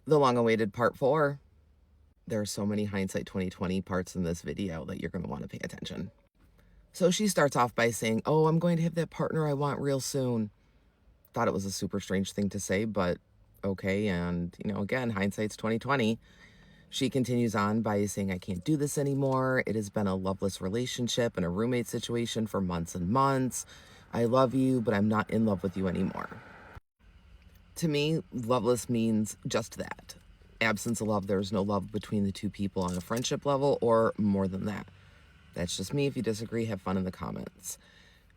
The long-awaited part 4. There are so many hindsight 2020 parts in this video that you're going to want to pay attention. So she starts off by saying, oh, I'm going to have that partner I want real soon. Thought it was a super strange thing to say, but okay. And, again, hindsight's 2020. She continues on by saying, I can't do this anymore. It has been a loveless relationship and a roommate situation for months and months. I love you, but I'm not in love with you anymore. To me, loveless means just that. Absence of love, there's no love between the two people on a friendship level or more than that. That's just me. If you disagree, have fun in the comments.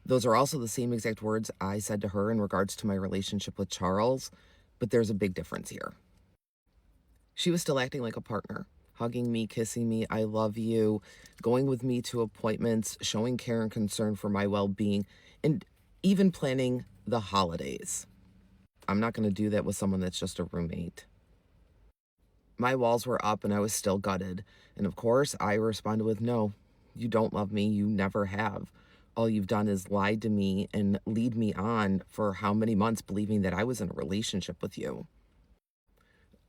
Those are also the same exact words I said to her in regards to my relationship with Charles, but there's a big difference here. She was still acting like a partner, hugging me, kissing me, I love you, going with me to appointments, showing care and concern for my well-being, and even planning the holidays. I'm not going to do that with someone that's just a roommate. My walls were up and I was still gutted. And of course, I responded with, no, you don't love me. You never have. All you've done is lied to me and lead me on for how many months believing that I was in a relationship with you.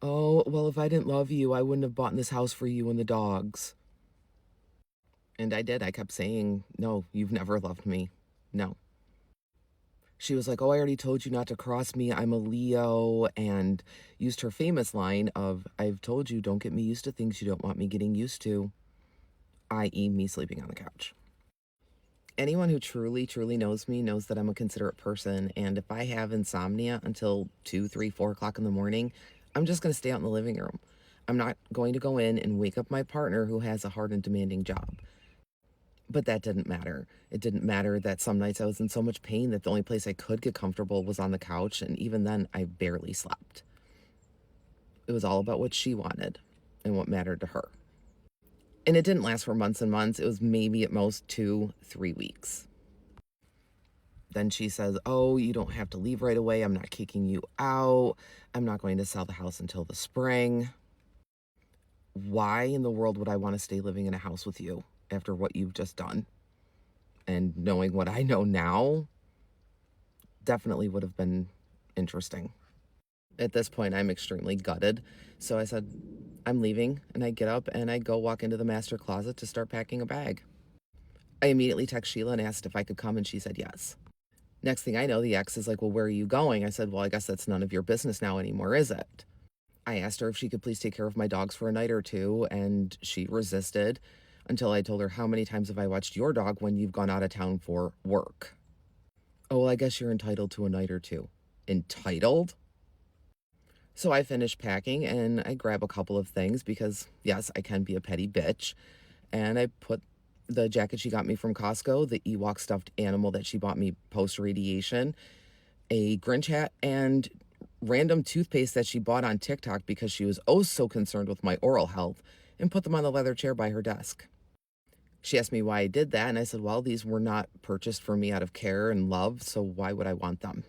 Oh, well, if I didn't love you, I wouldn't have bought this house for you and the dogs. And I did. I kept saying, no, you've never loved me. No. She was like, oh, I already told you not to cross me. I'm a Leo, and used her famous line of, I've told you, don't get me used to things you don't want me getting used to, i.e. me sleeping on the couch. Anyone who truly, truly knows me knows that I'm a considerate person, and if I have insomnia until 2, 3, 4 o'clock in the morning, I'm just going to stay out in the living room. I'm not going to go in and wake up my partner who has a hard and demanding job. But that didn't matter. It didn't matter that some nights I was in so much pain that the only place I could get comfortable was on the couch, and even then, I barely slept. It was all about what she wanted and what mattered to her. And it didn't last for months and months. It was maybe at most 2, 3 weeks. Then she says, oh, you don't have to leave right away. I'm not kicking you out. I'm not going to sell the house until the spring. Why in the world would I want to stay living in a house with you after what you've just done? And knowing what I know now, definitely would have been interesting. At this point, I'm extremely gutted. So I said, I'm leaving, and I get up and I go walk into the master closet to start packing a bag. I immediately text Sheila and asked if I could come, and she said yes. Next thing I know, the ex is like, well, where are you going? I said, well, I guess that's none of your business now anymore, is it? I asked her if she could please take care of my dogs for a night or two, and she resisted until I told her, how many times have I watched your dog when you've gone out of town for work? Oh, well, I guess you're entitled to a night or two. Entitled? So I finish packing and I grab a couple of things because, yes, I can be a petty bitch. And I put the jacket she got me from Costco, the Ewok stuffed animal that she bought me post-radiation, a Grinch hat, and random toothpaste that she bought on TikTok because she was oh so concerned with my oral health, and put them on the leather chair by her desk. She asked me why I did that, and I said, well, these were not purchased for me out of care and love, so why would I want them?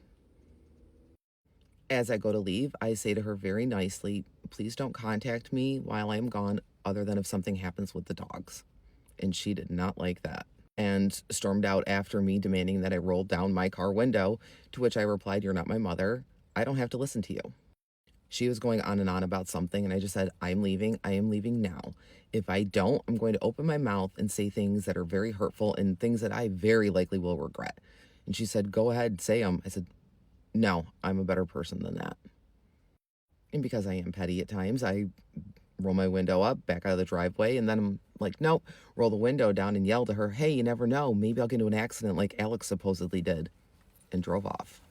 As I go to leave, I say to her very nicely, please don't contact me while I'm gone other than if something happens with the dogs. And she did not like that and stormed out after me, demanding that I roll down my car window, to which I replied, you're not my mother. I don't have to listen to you. She was going on and on about something, and I just said, I'm leaving. I am leaving now. If I don't, I'm going to open my mouth and say things that are very hurtful and things that I very likely will regret. And she said, go ahead, say them. I said, no, I'm a better person than that. And because I am petty at times, I roll my window up, back out of the driveway, and then I'm like, nope, roll the window down and yell to her, hey, you never know, maybe I'll get into an accident like Alex supposedly did, and drove off.